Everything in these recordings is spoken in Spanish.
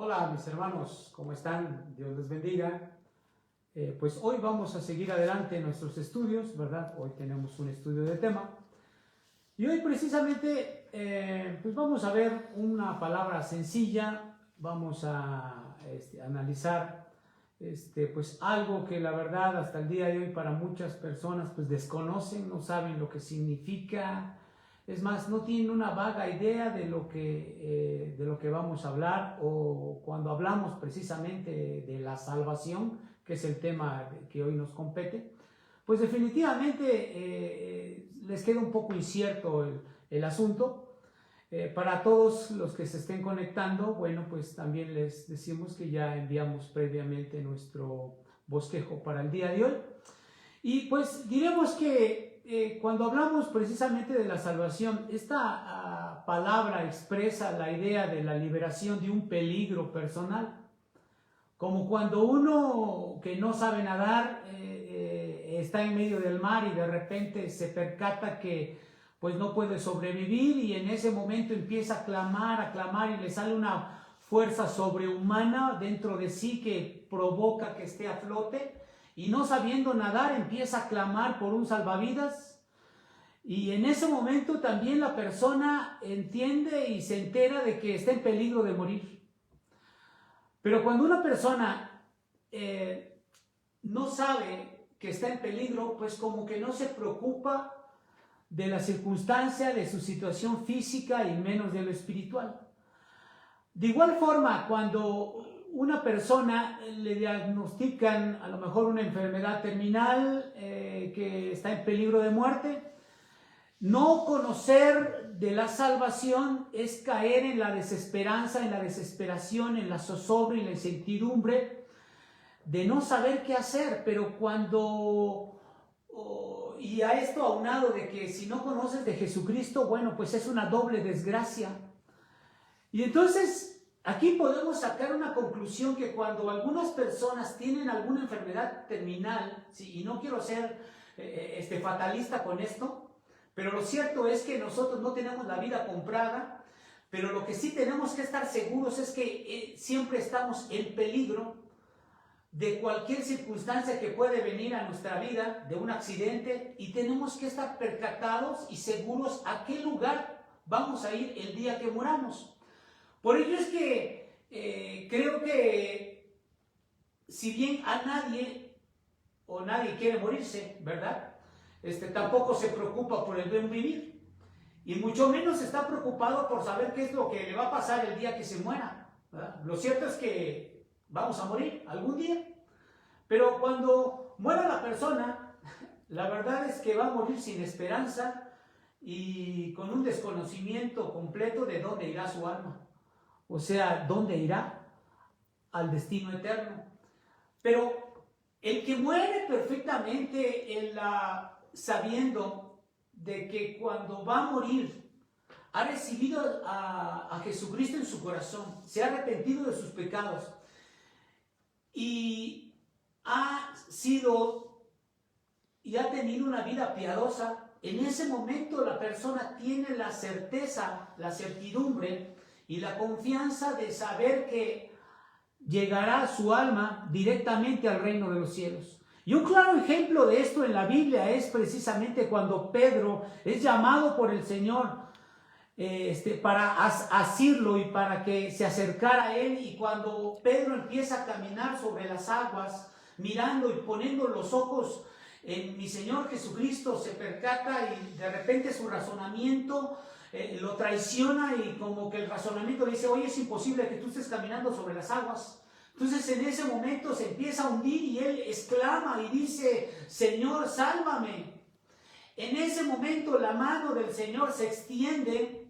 Hola mis hermanos, ¿cómo están? Dios les bendiga. Pues hoy vamos a seguir adelante en nuestros estudios, ¿verdad? Hoy tenemos un estudio de tema. Y hoy precisamente pues vamos a ver una palabra sencilla, vamos a analizar pues algo que la verdad hasta el día de hoy para muchas personas pues desconocen, no saben lo que significa. Es más, no tienen una vaga idea de lo que vamos a hablar, o cuando hablamos precisamente de la salvación, que es el tema que hoy nos compete, pues definitivamente les queda un poco incierto el asunto. Para todos los que se estén conectando, bueno, pues también les decimos que ya enviamos previamente nuestro bosquejo para el día de hoy. Y pues diremos que cuando hablamos precisamente de la salvación, esta palabra expresa la idea de la liberación de un peligro personal. Como cuando uno que no sabe nadar está en medio del mar y de repente se percata que pues no puede sobrevivir, y en ese momento empieza a clamar y le sale una fuerza sobrehumana dentro de sí que provoca que esté a flote, y no sabiendo nadar empieza a clamar por un salvavidas, y en ese momento también la persona entiende y se entera de que está en peligro de morir. Pero cuando una persona no sabe que está en peligro, pues como que no se preocupa de la circunstancia, de su situación física y menos de lo espiritual. De igual forma, cuando una persona le diagnostican a lo mejor una enfermedad terminal que está en peligro de muerte, no conocer de la salvación es caer en la desesperanza, en la desesperación, en la zozobra y en la incertidumbre de no saber qué hacer. Pero cuando, y a esto aunado de que si no conoces de Jesucristo, bueno, pues es una doble desgracia. Y entonces aquí podemos sacar una conclusión, que cuando algunas personas tienen alguna enfermedad terminal, ¿sí? Y no quiero ser fatalista con esto, pero lo cierto es que nosotros no tenemos la vida comprada, pero lo que sí tenemos que estar seguros es que siempre estamos en peligro de cualquier circunstancia que puede venir a nuestra vida, de un accidente, y tenemos que estar percatados y seguros a qué lugar vamos a ir el día que muramos. Por ello es que creo que si bien nadie quiere morirse, ¿verdad? Tampoco se preocupa por el buen vivir, y mucho menos está preocupado por saber qué es lo que le va a pasar el día que se muera, ¿verdad? Lo cierto es que vamos a morir algún día, pero cuando muera la persona, la verdad es que va a morir sin esperanza y con un desconocimiento completo de dónde irá su alma. O sea, ¿dónde irá? Al destino eterno. Pero el que muere perfectamente sabiendo de que cuando va a morir ha recibido a Jesucristo en su corazón, se ha arrepentido de sus pecados y ha tenido una vida piadosa, en ese momento la persona tiene la certeza, la certidumbre y la confianza de saber que llegará su alma directamente al reino de los cielos. Y un claro ejemplo de esto en la Biblia es precisamente cuando Pedro es llamado por el Señor para asirlo y para que se acercara a él, y cuando Pedro empieza a caminar sobre las aguas, mirando y poniendo los ojos en mi Señor Jesucristo, se percata y de repente su razonamiento lo traiciona, y como que el razonamiento le dice: oye, es imposible que tú estés caminando sobre las aguas. Entonces en ese momento se empieza a hundir y él exclama y dice: Señor, sálvame. En ese momento la mano del Señor se extiende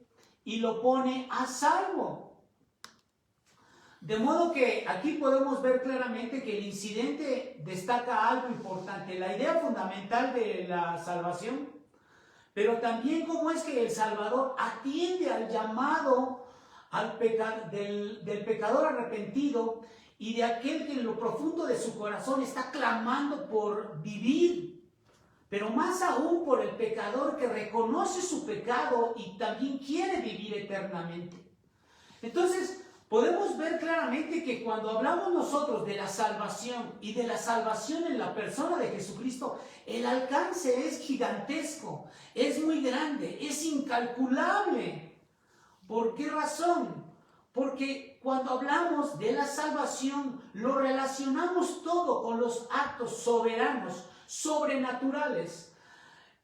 y lo pone a salvo. De modo que aquí podemos ver claramente que el incidente destaca algo importante: la idea fundamental de la salvación, pero también cómo es que el Salvador atiende al llamado del pecador arrepentido y de aquel que en lo profundo de su corazón está clamando por vivir, pero más aún por el pecador que reconoce su pecado y también quiere vivir eternamente. Entonces, podemos ver claramente que cuando hablamos nosotros de la salvación y de la salvación en la persona de Jesucristo, el alcance es gigantesco, es muy grande, es incalculable. ¿Por qué razón? Porque cuando hablamos de la salvación, lo relacionamos todo con los actos soberanos, sobrenaturales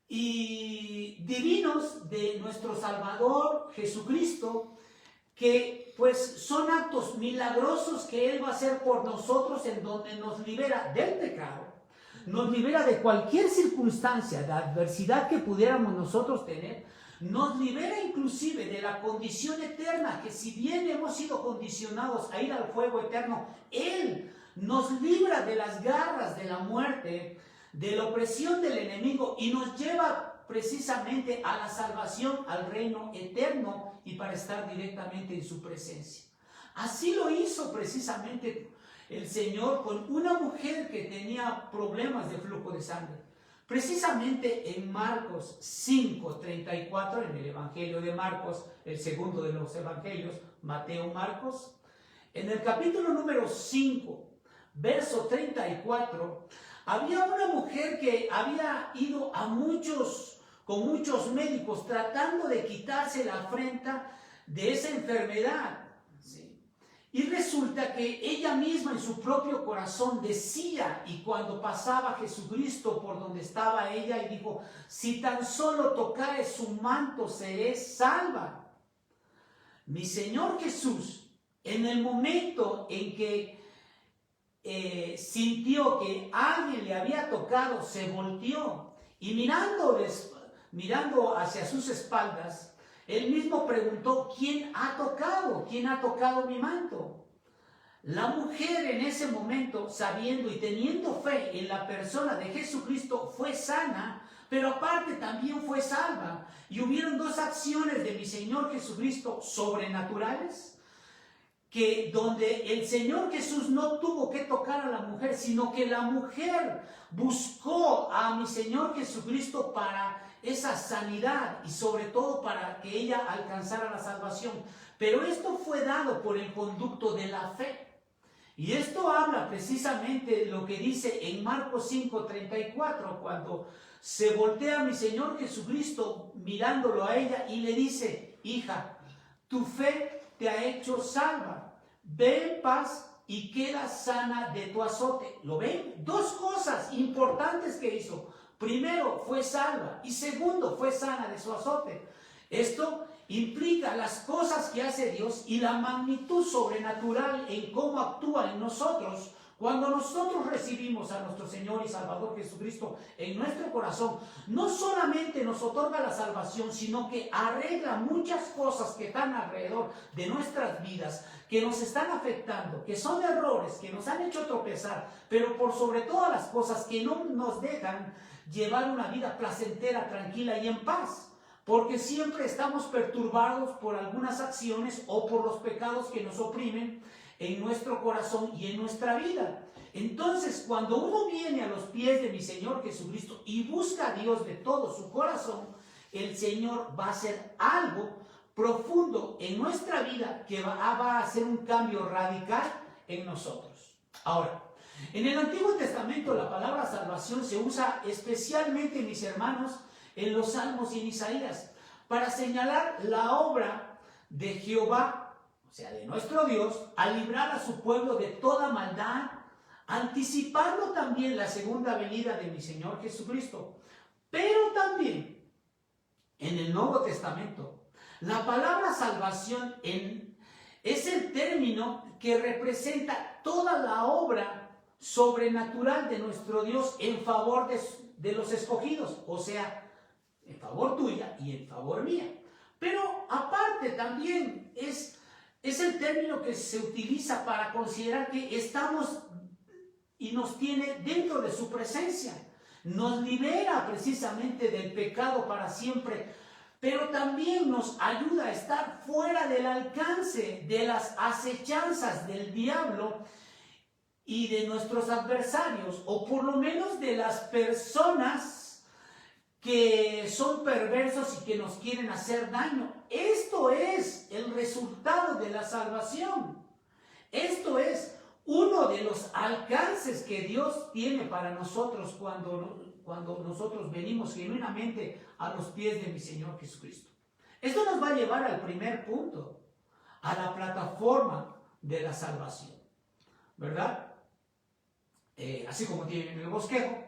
y divinos de nuestro Salvador Jesucristo, que pues son actos milagrosos que Él va a hacer por nosotros, en donde nos libera del pecado, nos libera de cualquier circunstancia de adversidad que pudiéramos nosotros tener, nos libera inclusive de la condición eterna, que si bien hemos sido condicionados a ir al fuego eterno, Él nos libra de las garras de la muerte, de la opresión del enemigo, y nos lleva precisamente a la salvación, al reino eterno, y para estar directamente en su presencia. Así lo hizo precisamente el Señor con una mujer que tenía problemas de flujo de sangre. Precisamente en Marcos 5:34, en el Evangelio de Marcos, el segundo de los evangelios, Mateo, Marcos, en el capítulo número 5, verso 34, había una mujer que había ido con muchos médicos tratando de quitarse la afrenta de esa enfermedad. ¿Sí? Y resulta que ella misma en su propio corazón decía, y cuando pasaba Jesucristo por donde estaba ella, y dijo: si tan solo tocare su manto, seré salva. Mi Señor Jesús, en el momento en que sintió que alguien le había tocado, se volteó y mirando hacia sus espaldas, él mismo preguntó: ¿quién ha tocado? ¿Quién ha tocado mi manto? La mujer en ese momento, sabiendo y teniendo fe en la persona de Jesucristo, fue sana, pero aparte también fue salva. Y hubieron dos acciones de mi Señor Jesucristo sobrenaturales, que donde el Señor Jesús no tuvo que tocar a la mujer, sino que la mujer buscó a mi Señor Jesucristo para esa sanidad y sobre todo para que ella alcanzara la salvación. Pero esto fue dado por el conducto de la fe. Y esto habla precisamente de lo que dice en Marcos 5:34, cuando se voltea a mi Señor Jesucristo mirándolo a ella y le dice: hija, tu fe te ha hecho salva, ve en paz y queda sana de tu azote. ¿Lo ven? Dos cosas importantes que hizo. Primero, fue salva, y segundo, fue sana de su azote. Esto implica las cosas que hace Dios y la magnitud sobrenatural en cómo actúa en nosotros. Cuando nosotros recibimos a nuestro Señor y Salvador Jesucristo en nuestro corazón, no solamente nos otorga la salvación, sino que arregla muchas cosas que están alrededor de nuestras vidas, que nos están afectando, que son errores, que nos han hecho tropezar, pero por sobre todas las cosas que no nos dejan llevar una vida placentera, tranquila y en paz. Porque siempre estamos perturbados por algunas acciones o por los pecados que nos oprimen en nuestro corazón y en nuestra vida. Entonces, cuando uno viene a los pies de mi Señor Jesucristo y busca a Dios de todo su corazón, el Señor va a hacer algo profundo en nuestra vida que va a hacer un cambio radical en nosotros. Ahora, en el Antiguo Testamento la palabra salvación se usa especialmente, mis hermanos, en los Salmos y en Isaías, para señalar la obra de Jehová, o sea, de nuestro Dios, al librar a su pueblo de toda maldad, anticipando también la segunda venida de mi Señor Jesucristo. Pero también, en el Nuevo Testamento, la palabra salvación es el término que representa toda la obra sobrenatural de nuestro Dios en favor de los escogidos, o sea, en favor tuya y en favor mía. Pero aparte también es el término que se utiliza para considerar que estamos y nos tiene dentro de su presencia. Nos libera precisamente del pecado para siempre, pero también nos ayuda a estar fuera del alcance de las acechanzas del diablo y de nuestros adversarios, o por lo menos de las personas que son perversos y que nos quieren hacer daño. Esto es el resultado de la salvación. Esto es uno de los alcances que Dios tiene para nosotros cuando nosotros venimos genuinamente a los pies de mi Señor Jesucristo. Esto nos va a llevar al primer punto, a la plataforma de la salvación, ¿verdad? Así como tienen en el bosquejo.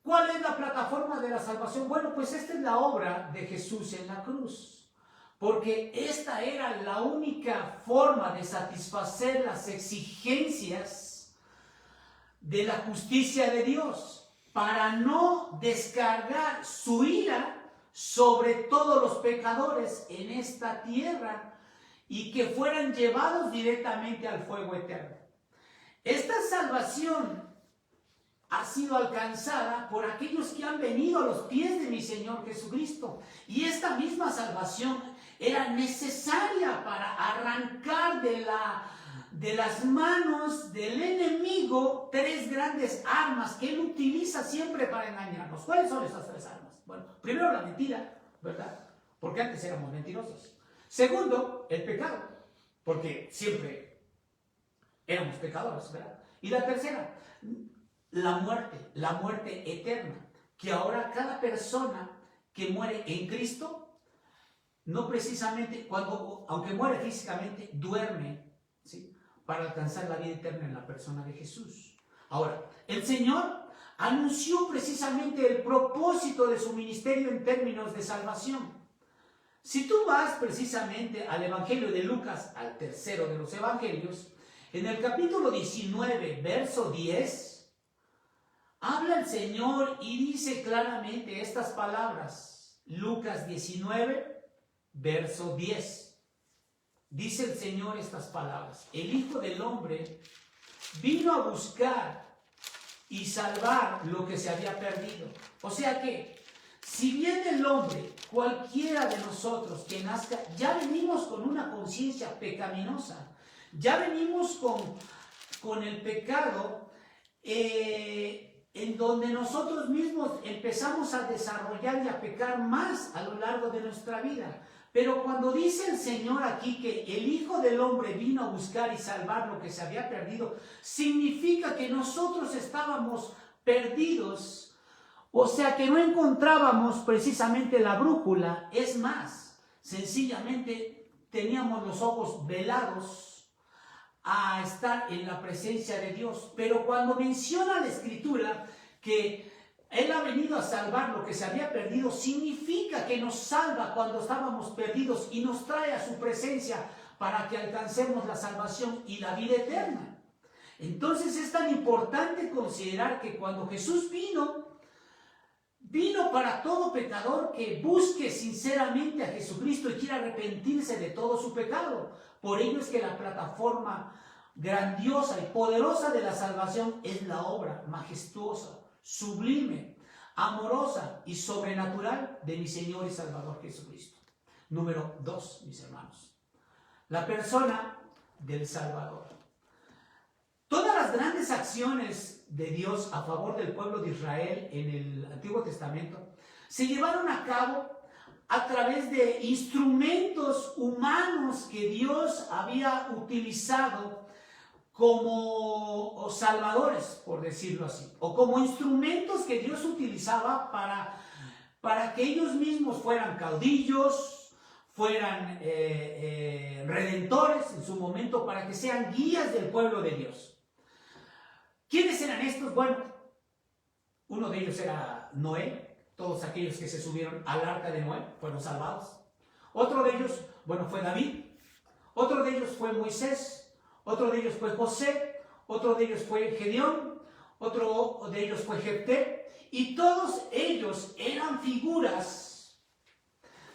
¿Cuál es la plataforma de la salvación? Bueno, pues esta es la obra de Jesús en la cruz, porque esta era la única forma de satisfacer las exigencias de la justicia de Dios, para no descargar su ira sobre todos los pecadores en esta tierra y que fueran llevados directamente al fuego eterno. Esta salvación ha sido alcanzada por aquellos que han venido a los pies de mi Señor Jesucristo. Y esta misma salvación era necesaria para arrancar de las manos del enemigo tres grandes armas que él utiliza siempre para engañarnos. ¿Cuáles son esas tres armas? Bueno, primero la mentira, ¿verdad? Porque antes éramos mentirosos. Segundo, el pecado, porque siempre éramos pecadores, ¿verdad? Y la tercera, la muerte eterna, que ahora cada persona que muere en Cristo, no precisamente, aunque muere físicamente, duerme, ¿sí?, para alcanzar la vida eterna en la persona de Jesús. Ahora, el Señor anunció precisamente el propósito de su ministerio en términos de salvación. Si tú vas precisamente al Evangelio de Lucas, al tercero de los Evangelios, en el capítulo 19, verso 10, habla el Señor y dice claramente estas palabras. Lucas 19, verso 10. Dice el Señor estas palabras: el Hijo del Hombre vino a buscar y salvar lo que se había perdido. O sea que, si bien el hombre, cualquiera de nosotros que nazca, ya venimos con una conciencia pecaminosa, ya venimos con el pecado, en donde nosotros mismos empezamos a desarrollar y a pecar más a lo largo de nuestra vida. Pero cuando dice el Señor aquí que el Hijo del Hombre vino a buscar y salvar lo que se había perdido, significa que nosotros estábamos perdidos, o sea que no encontrábamos precisamente la brújula. Es más, sencillamente teníamos los ojos velados a estar en la presencia de Dios. Pero cuando menciona la Escritura que Él ha venido a salvar lo que se había perdido, significa que nos salva cuando estábamos perdidos y nos trae a su presencia para que alcancemos la salvación y la vida eterna. Entonces es tan importante considerar que cuando Jesús vino para todo pecador que busque sinceramente a Jesucristo y quiera arrepentirse de todo su pecado. Por ello es que la plataforma grandiosa y poderosa de la salvación es la obra majestuosa, sublime, amorosa y sobrenatural de mi Señor y Salvador Jesucristo. Número 2, mis hermanos, la persona del Salvador. Todas las grandes acciones de Dios a favor del pueblo de Israel en el Antiguo Testamento se llevaron a cabo a través de instrumentos humanos que Dios había utilizado como salvadores, por decirlo así, o como instrumentos que Dios utilizaba para que ellos mismos fueran caudillos, fueran redentores en su momento, para que sean guías del pueblo de Dios. ¿Quiénes eran estos? Bueno, uno de ellos era Noé. Todos aquellos que se subieron al arca de Noé fueron salvados. Otro de ellos, bueno, fue David. Otro de ellos fue Moisés. Otro de ellos fue José. Otro de ellos fue Gedeón. Otro de ellos fue Jefté. Y todos ellos eran figuras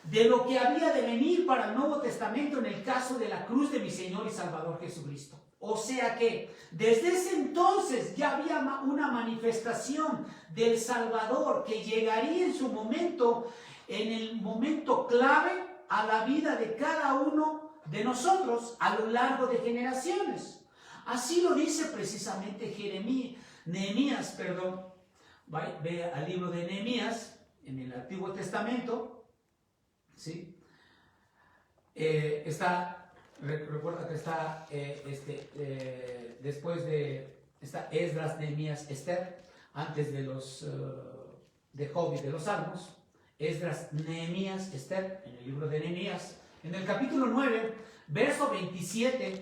de lo que había de venir para el Nuevo Testamento en el caso de la cruz de mi Señor y Salvador Jesucristo. O sea que desde ese entonces ya había una manifestación del Salvador que llegaría en su momento, en el momento clave a la vida de cada uno de nosotros a lo largo de generaciones. Así lo dice precisamente Nehemías. Ve al libro de Nehemías, en el Antiguo Testamento, ¿sí? Recuerda que está después está Esdras, Nehemías, Esther, antes de Job y de los Salmos. Esdras, Nehemías, Esther, en el libro de Nehemías. En el capítulo 9, verso 27,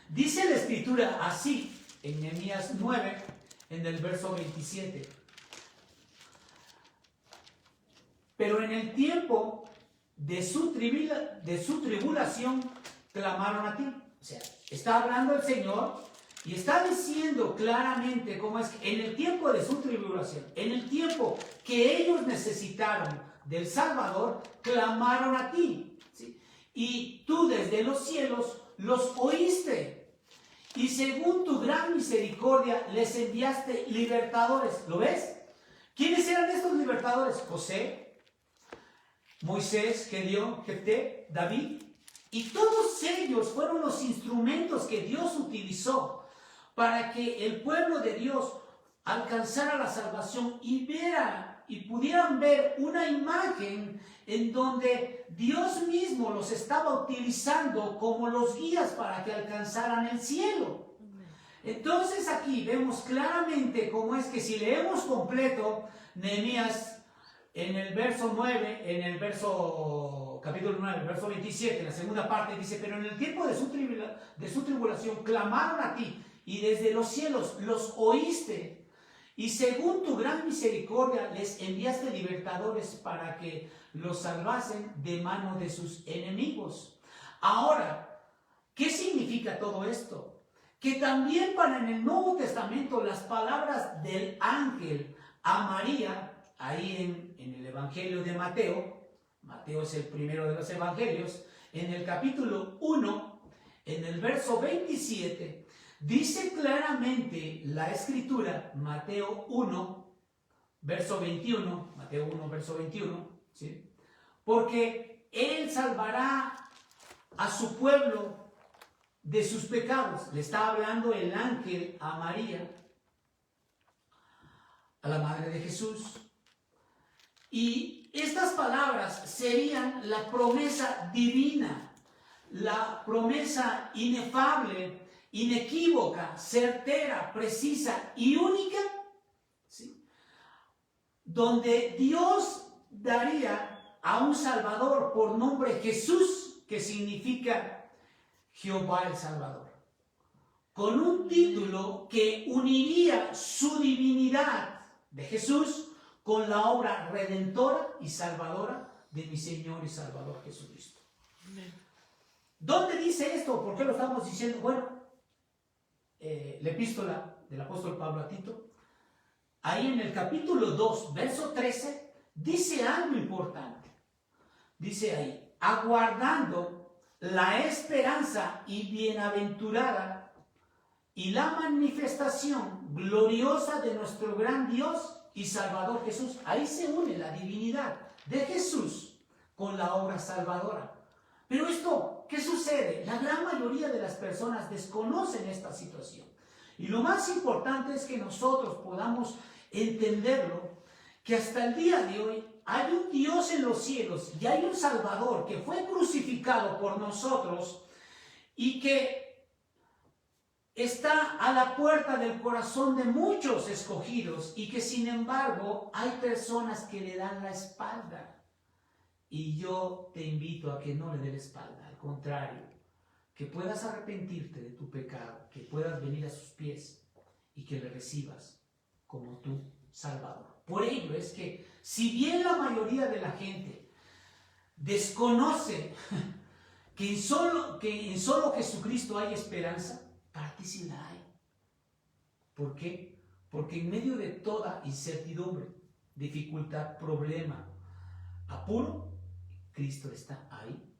dice la Escritura así, en Nehemías 9, en el verso 27. Pero en el tiempo de su tribulación clamaron a ti. O sea, está hablando el Señor y está diciendo claramente cómo es que en el tiempo de su tribulación, en el tiempo que ellos necesitaron del Salvador, clamaron a ti, ¿sí? Y tú desde los cielos los oíste. Y según tu gran misericordia les enviaste libertadores. ¿Lo ves? ¿Quiénes eran estos libertadores? José, Moisés, Gedeón, Jefté, David. Y todos ellos fueron los instrumentos que Dios utilizó para que el pueblo de Dios alcanzara la salvación y pudieran ver una imagen en donde Dios mismo los estaba utilizando como los guías para que alcanzaran el cielo. Entonces aquí vemos claramente cómo es que si leemos completo Nehemías en el verso 9, capítulo 9, verso 27, en la segunda parte dice, pero en el tiempo de su tribulación clamaron a ti y desde los cielos los oíste. Y según tu gran misericordia les enviaste libertadores para que los salvasen de mano de sus enemigos. Ahora, ¿qué significa todo esto? Que también en el Nuevo Testamento las palabras del ángel a María, ahí en el Evangelio de Mateo, Mateo es el primero de los evangelios, en el capítulo 1, en el verso 27, dice claramente la Escritura, Mateo 1, verso 21, Mateo 1, verso 21, ¿sí? Porque Él salvará a su pueblo de sus pecados. Le está hablando el ángel a María, a la madre de Jesús. Y estas palabras serían la promesa divina, la promesa inefable, inequívoca, certera, precisa y única, ¿sí? Donde Dios daría a un Salvador por nombre Jesús, que significa Jehová el Salvador, con un título que uniría su divinidad de Jesús con la obra redentora y salvadora de mi Señor y Salvador Jesucristo. Amén. ¿Dónde dice esto? ¿Por qué lo estamos diciendo? Bueno, la epístola del apóstol Pablo a Tito, ahí en el capítulo 2, verso 13, dice algo importante. Dice ahí, aguardando la esperanza y bienaventurada y la manifestación gloriosa de nuestro gran Dios y Salvador Jesús. Ahí se une la divinidad de Jesús con la obra salvadora. Pero esto, ¿qué sucede? La gran mayoría de las personas desconocen esta situación. Y lo más importante es que nosotros podamos entenderlo, que hasta el día de hoy hay un Dios en los cielos y hay un Salvador que fue crucificado por nosotros y que está a la puerta del corazón de muchos escogidos y que sin embargo hay personas que le dan la espalda. Y yo te invito a que no le dé la espalda, al contrario, que puedas arrepentirte de tu pecado, que puedas venir a sus pies y que le recibas como tu Salvador. Por ello es que si bien la mayoría de la gente desconoce que en solo Jesucristo hay esperanza, para ti sí la hay. ¿Por qué? Porque en medio de toda incertidumbre, dificultad, problema, apuro, Cristo está ahí.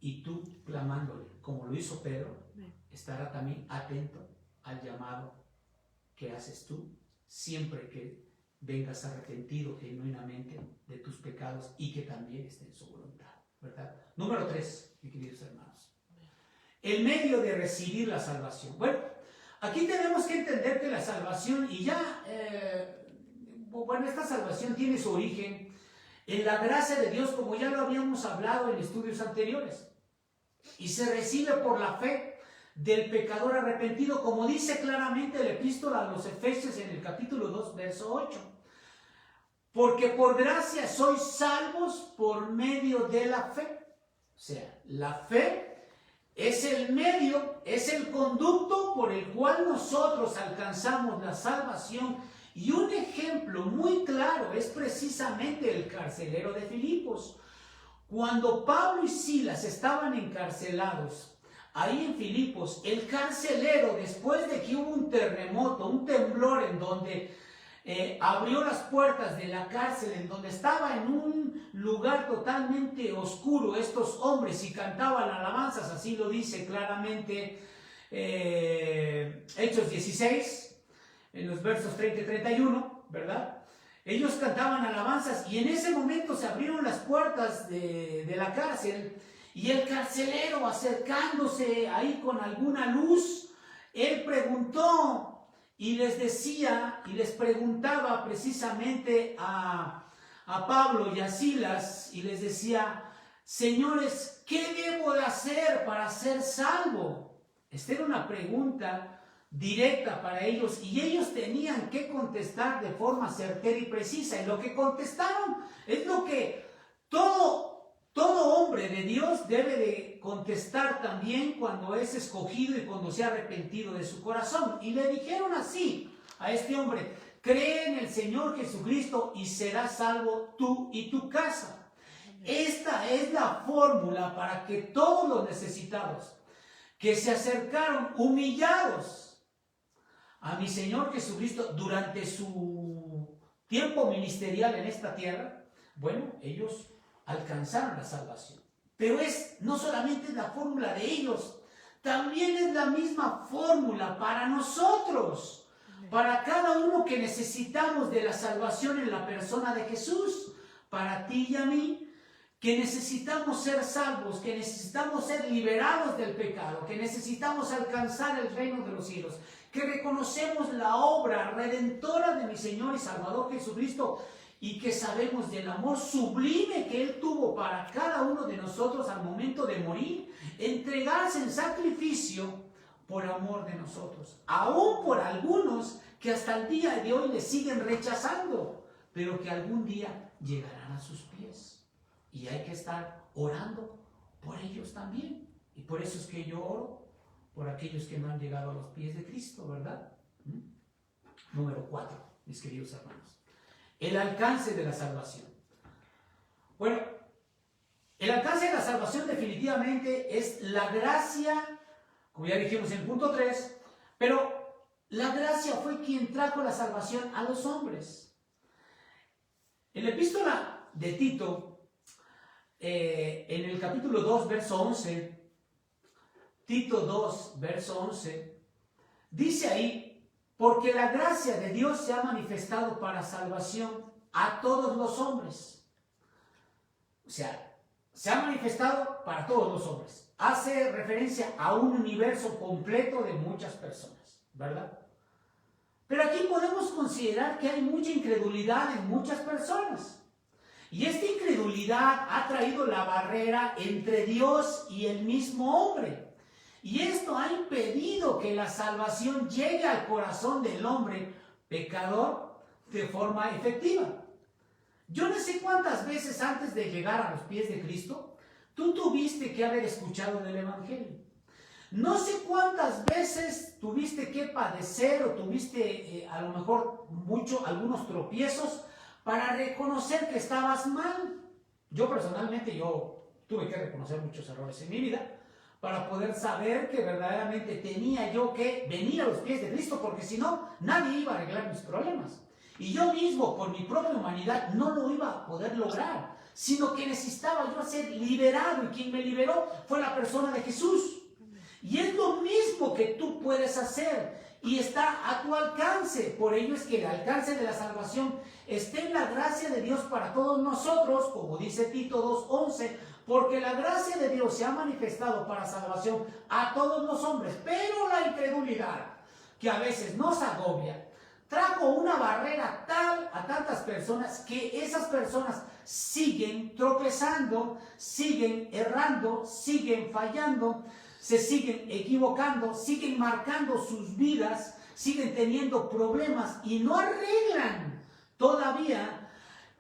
Y tú clamándole, como lo hizo Pedro, estará también atento al llamado que haces tú, siempre que vengas arrepentido genuinamente de tus pecados y que también esté en su voluntad, ¿verdad? Número 3, mis queridos hermanos. El medio de recibir la salvación. Bueno, aquí tenemos que entender que la salvación, y ya bueno, esta salvación tiene su origen en la gracia de Dios, como ya lo habíamos hablado en estudios anteriores, y se recibe por la fe del pecador arrepentido, como dice claramente la epístola a los Efesios en el capítulo 2, verso 8. Porque por gracia sois salvos por medio de la fe. O sea, la fe es el medio, es el conducto por el cual nosotros alcanzamos la salvación. Y un ejemplo muy claro es precisamente el carcelero de Filipos. Cuando Pablo y Silas estaban encarcelados ahí en Filipos, el carcelero, después de que hubo un terremoto, un temblor en donde abrió las puertas de la cárcel, en donde estaba en un lugar totalmente oscuro estos hombres y cantaban alabanzas, así lo dice claramente Hechos 16, en los versos 30 y 31, ¿verdad? Ellos cantaban alabanzas y en ese momento se abrieron las puertas de la cárcel y el carcelero, acercándose ahí con alguna luz, él preguntó y les decía y les preguntaba precisamente a Pablo y a Silas y les decía: señores, ¿qué debo de hacer para ser salvo? Esta era una pregunta directa para ellos y ellos tenían que contestar de forma certera y precisa, y lo que contestaron es lo que todo hombre de Dios debe de contestar también cuando es escogido y cuando se ha arrepentido de su corazón. Y le dijeron así a este hombre: cree en el Señor Jesucristo y serás salvo tú y tu casa. Esta es la fórmula para que todos los necesitados que se acercaron humillados a mi Señor Jesucristo durante su tiempo ministerial en esta tierra, bueno, ellos alcanzaron la salvación. Pero no solamente la fórmula de ellos, también es la misma fórmula para nosotros, para cada uno que necesitamos de la salvación en la persona de Jesús, para ti y a mí, que necesitamos ser salvos, que necesitamos ser liberados del pecado, que necesitamos alcanzar el reino de los cielos, que reconocemos la obra redentora de mi Señor y Salvador Jesucristo y que sabemos del amor sublime que Él tuvo para cada uno de nosotros al momento de morir, entregarse en sacrificio por amor de nosotros, aún por algunos que hasta el día de hoy le siguen rechazando, pero que algún día llegarán a sus pies. Y hay que estar orando por ellos también. Y por eso es que yo oro por aquellos que no han llegado a los pies de Cristo, ¿verdad? Número 4, mis queridos hermanos. El alcance de la salvación. Bueno, el alcance de la salvación definitivamente es la gracia, como ya dijimos en el punto 3, pero la gracia fue quien trajo la salvación a los hombres. En la epístola de Tito, en el capítulo 2, verso 11, Tito 2, verso 11, dice ahí: porque la gracia de Dios se ha manifestado para salvación a todos los hombres. O sea, se ha manifestado para todos los hombres. Hace referencia a un universo completo de muchas personas, ¿verdad? Pero aquí podemos considerar que hay mucha incredulidad en muchas personas. Y esta incredulidad ha traído la barrera entre Dios y el mismo hombre. Y esto ha impedido que la salvación llegue al corazón del hombre pecador de forma efectiva. Yo no sé cuántas veces antes de llegar a los pies de Cristo, tú tuviste que haber escuchado del Evangelio. No sé cuántas veces tuviste que padecer o tuviste a lo mejor algunos tropiezos para reconocer que estabas mal. Yo personalmente, tuve que reconocer muchos errores en mi vida para poder saber que verdaderamente tenía yo que venir a los pies de Cristo, porque si no, nadie iba a arreglar mis problemas. Y yo mismo, por mi propia humanidad, no lo iba a poder lograr, sino que necesitaba yo ser liberado, y quien me liberó fue la persona de Jesús. Y es lo mismo que tú puedes hacer, y está a tu alcance. Por ello es que el alcance de la salvación está en la gracia de Dios para todos nosotros, como dice Tito 2:11, porque la gracia de Dios se ha manifestado para salvación a todos los hombres, pero la incredulidad que a veces nos agobia trajo una barrera tal a tantas personas que esas personas siguen tropezando, siguen errando, siguen fallando, se siguen equivocando, siguen marcando sus vidas, siguen teniendo problemas y no arreglan todavía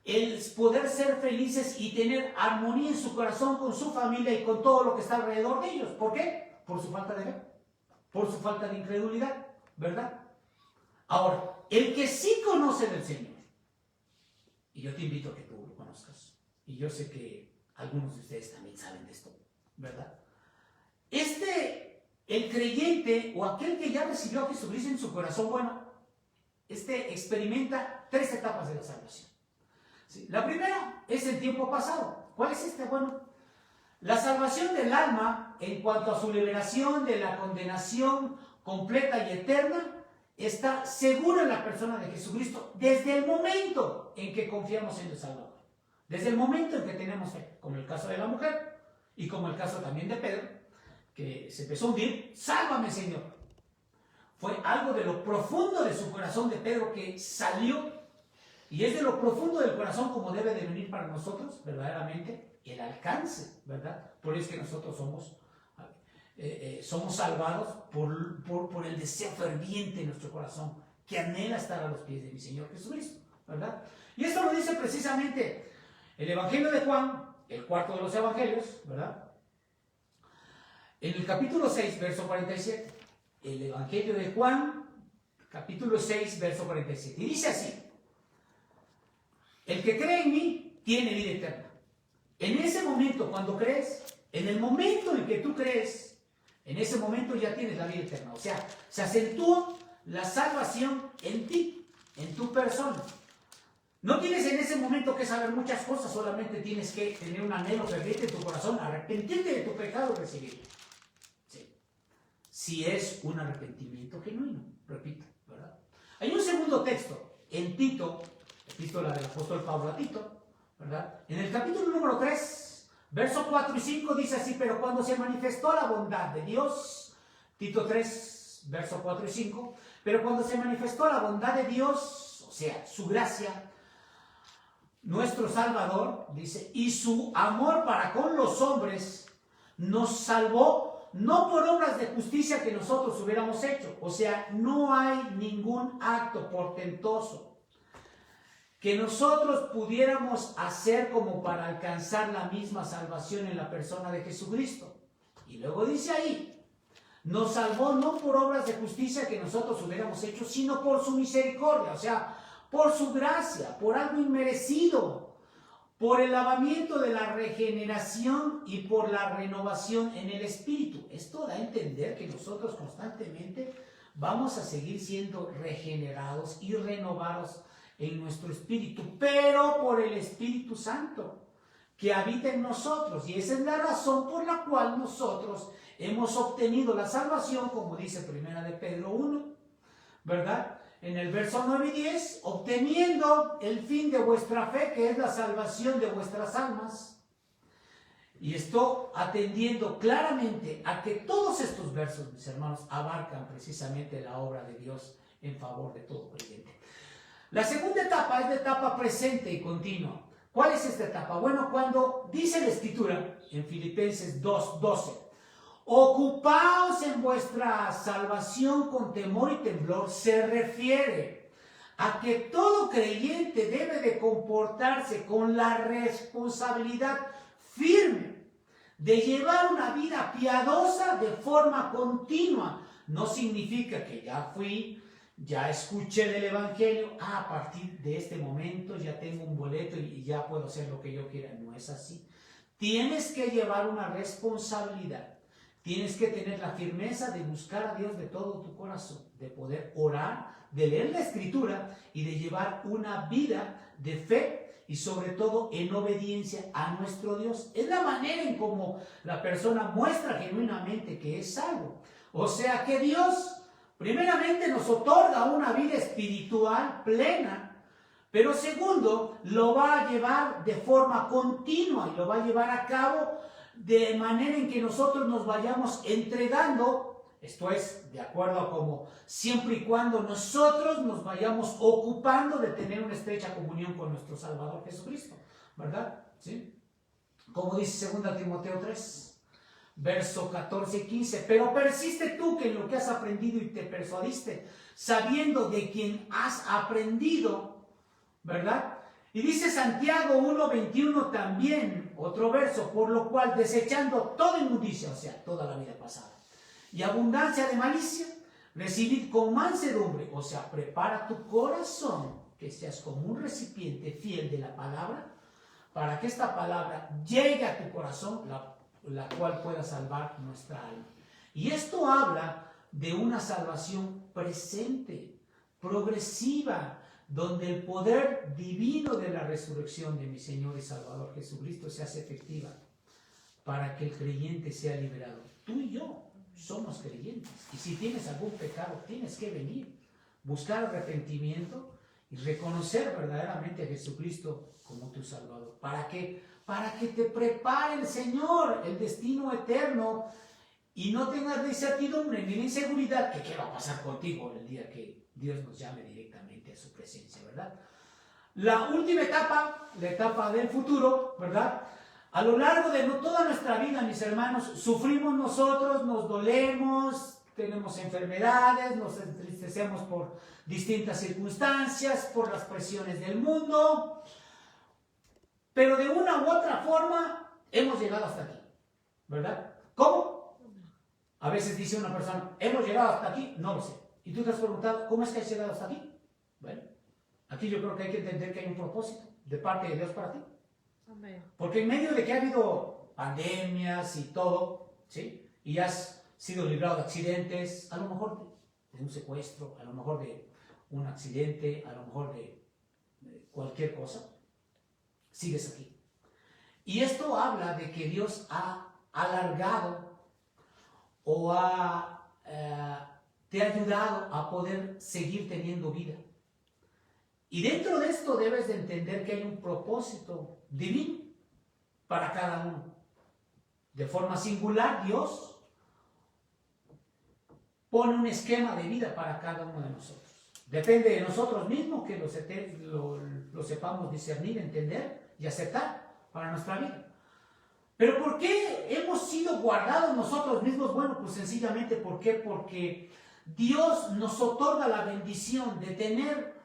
el poder ser felices y tener armonía en su corazón con su familia y con todo lo que está alrededor de ellos. ¿Por qué? Por su falta de fe, por su falta de incredulidad, ¿verdad? Ahora, el que sí conoce del Señor, y yo te invito a que tú lo conozcas, y yo sé que algunos de ustedes también saben de esto, ¿verdad? El creyente o aquel que ya recibió a Jesucristo en su corazón, bueno, experimenta 3 etapas de la salvación. ¿Sí? La primera es el tiempo pasado. ¿Cuál es esta? Bueno, la salvación del alma en cuanto a su liberación de la condenación completa y eterna está segura en la persona de Jesucristo desde el momento en que confiamos en el Salvador. Desde el momento en que tenemos fe, como el caso de la mujer y como el caso también de Pedro, que se empezó a hundir. ¡Sálvame, Señor! Fue algo de lo profundo de su corazón de Pedro que salió, y es de lo profundo del corazón como debe de venir para nosotros verdaderamente el alcance, ¿verdad? Por eso es que nosotros somos salvados por el deseo ferviente en nuestro corazón que anhela estar a los pies de mi Señor Jesucristo, ¿verdad? Y esto lo dice precisamente el Evangelio de Juan, el cuarto de los evangelios, ¿verdad? En el capítulo 6, verso 47, el Evangelio de Juan, capítulo 6, verso 47, y dice así: el que cree en mí tiene vida eterna. En ese momento, cuando crees, en el momento en que tú crees, en ese momento ya tienes la vida eterna. O sea, se acentúa la salvación en ti, en tu persona. No tienes en ese momento que saber muchas cosas, solamente tienes que tener un anhelo ferviente en tu corazón, arrepentirte de tu pecado y recibirlo. Sí. Si es un arrepentimiento genuino, repito, ¿verdad? Hay un segundo texto en Tito, epístola del apóstol Pablo a Tito, ¿verdad? En el capítulo número 3, verso 4 y 5 dice así: pero cuando se manifestó la bondad de Dios, Tito 3, verso 4 y 5, pero cuando se manifestó la bondad de Dios, o sea, su gracia, nuestro Salvador, dice, y su amor para con los hombres, nos salvó no por obras de justicia que nosotros hubiéramos hecho. O sea, no hay ningún acto portentoso que nosotros pudiéramos hacer como para alcanzar la misma salvación en la persona de Jesucristo. Y luego dice ahí: nos salvó no por obras de justicia que nosotros hubiéramos hecho, sino por su misericordia, o sea, por su gracia, por algo inmerecido, por el lavamiento de la regeneración y por la renovación en el Espíritu. Esto da a entender que nosotros constantemente vamos a seguir siendo regenerados y renovados en nuestro espíritu, pero por el Espíritu Santo que habita en nosotros. Y esa es la razón por la cual nosotros hemos obtenido la salvación, como dice Primera de Pedro 1, ¿verdad? En el verso 9 y 10, obteniendo el fin de vuestra fe, que es la salvación de vuestras almas. Y esto atendiendo claramente a que todos estos versos, mis hermanos, abarcan precisamente la obra de Dios en favor de todo creyente. La segunda etapa es la etapa presente y continua. ¿Cuál es esta etapa? Bueno, cuando dice la Escritura en Filipenses 2:12, ocupaos en vuestra salvación con temor y temblor, se refiere a que todo creyente debe de comportarse con la responsabilidad firme de llevar una vida piadosa de forma continua. No significa que ya escuché del Evangelio, a partir de este momento ya tengo un boleto y ya puedo hacer lo que yo quiera. No es así. Tienes que llevar una responsabilidad. Tienes que tener la firmeza de buscar a Dios de todo tu corazón, de poder orar, de leer la Escritura y de llevar una vida de fe y sobre todo en obediencia a nuestro Dios. Es la manera en cómo la persona muestra genuinamente que es salvo. O sea que Dios primeramente nos otorga una vida espiritual plena, pero segundo, lo va a llevar de forma continua y lo va a llevar a cabo de manera en que nosotros nos vayamos entregando Esto es, de acuerdo a como, siempre y cuando nosotros nos vayamos ocupando de tener una estrecha comunión con nuestro Salvador Jesucristo, ¿verdad? ¿Sí? Como dice 2 Timoteo 3, verso 14 y 15, pero persiste tú que en lo que has aprendido y te persuadiste, sabiendo de quien has aprendido, ¿verdad? Y dice Santiago 1:21 también, otro verso, por lo cual desechando toda inmundicia, o sea, toda la vida pasada, y abundancia de malicia, recibid con mansedumbre, o sea, prepara tu corazón, que seas como un recipiente fiel de la palabra, para que esta palabra llegue a tu corazón, la cual pueda salvar nuestra alma. Y esto habla de una salvación presente, progresiva, donde el poder divino de la resurrección de mi Señor y Salvador Jesucristo se hace efectiva para que el creyente sea liberado. Tú y yo somos creyentes, y si tienes algún pecado tienes que venir, buscar arrepentimiento y reconocer verdaderamente a Jesucristo como tu Salvador. ¿Para qué? Para que te prepare el Señor el destino eterno y no tengas la incertidumbre ni la inseguridad que qué va a pasar contigo el día que Dios nos llame directamente a su presencia, ¿verdad? La última etapa, la etapa del futuro, ¿verdad? A lo largo de toda nuestra vida, mis hermanos, sufrimos nosotros, nos dolemos, tenemos enfermedades, nos entristecemos por distintas circunstancias, por las presiones del mundo, pero de una u otra forma hemos llegado hasta aquí, ¿verdad? ¿Cómo? A veces dice una persona, hemos llegado hasta aquí, no lo sé. Y tú te has preguntado, ¿cómo es que has llegado hasta aquí? Bueno, aquí yo creo que hay que entender que hay un propósito de parte de Dios para ti. Porque en medio de que ha habido pandemias y todo, ¿sí? Y has sido librado de accidentes, a lo mejor de un secuestro, a lo mejor de un accidente, a lo mejor de cualquier cosa, sigues aquí. Y esto habla de que Dios ha alargado o te ha ayudado a poder seguir teniendo vida. Y dentro de esto debes de entender que hay un propósito divino para cada uno. De forma singular, Dios pone un esquema de vida para cada uno de nosotros. Depende de nosotros mismos que lo sepamos discernir, entender y aceptar para nuestra vida. ¿Pero por qué hemos sido guardados nosotros mismos? Bueno, pues sencillamente, ¿por qué? Porque Dios nos otorga la bendición de tener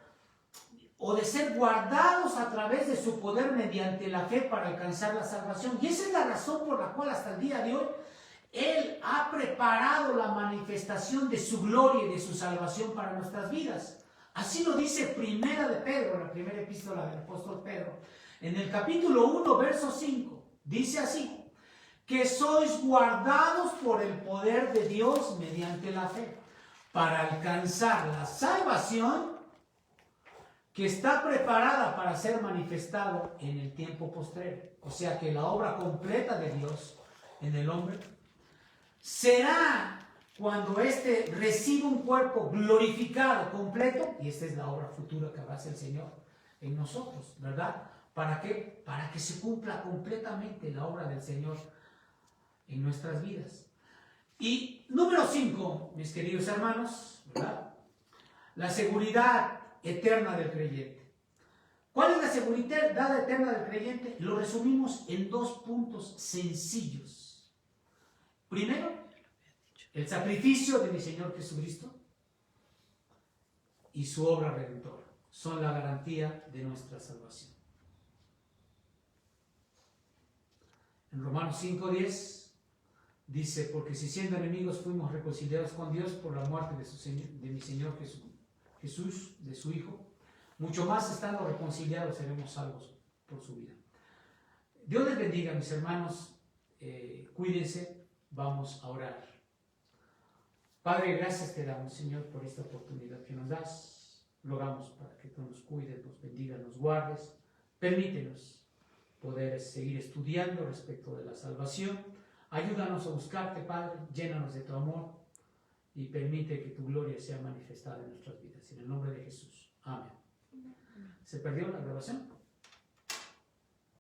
o de ser guardados a través de su poder mediante la fe para alcanzar la salvación. Y esa es la razón por la cual hasta el día de hoy Él ha preparado la manifestación de su gloria y de su salvación para nuestras vidas. Así lo dice Primera de Pedro, la primera epístola del apóstol Pedro. En el capítulo 1, verso 5, dice así, que sois guardados por el poder de Dios mediante la fe, para alcanzar la salvación que está preparada para ser manifestado en el tiempo postrero. O sea que la obra completa de Dios en el hombre será cuando éste reciba un cuerpo glorificado, completo, y esta es la obra futura que hace el Señor en nosotros, ¿verdad? ¿Para qué? Para que se cumpla completamente la obra del Señor en nuestras vidas. Y número 5, mis queridos hermanos, ¿verdad? La seguridad eterna del creyente. ¿Cuál es la seguridad eterna del creyente? Lo resumimos en 2 puntos sencillos. Primero, el sacrificio de mi Señor Jesucristo y su obra redentora son la garantía de nuestra salvación. En Romanos 5:10 dice, porque si siendo enemigos fuimos reconciliados con Dios por la muerte de mi Señor Jesús, de su Hijo, mucho más estando reconciliados seremos salvos por su vida. Dios les bendiga, mis hermanos, cuídense, vamos a orar. Padre, gracias te damos, Señor, por esta oportunidad que nos das. Rogamos para que tú nos cuides, nos bendigas, nos guardes. Permítenos poder seguir estudiando respecto de la salvación. Ayúdanos a buscarte, Padre, llénanos de tu amor y permite que tu gloria sea manifestada en nuestras vidas. En el nombre de Jesús. Amén. ¿Se perdió la grabación?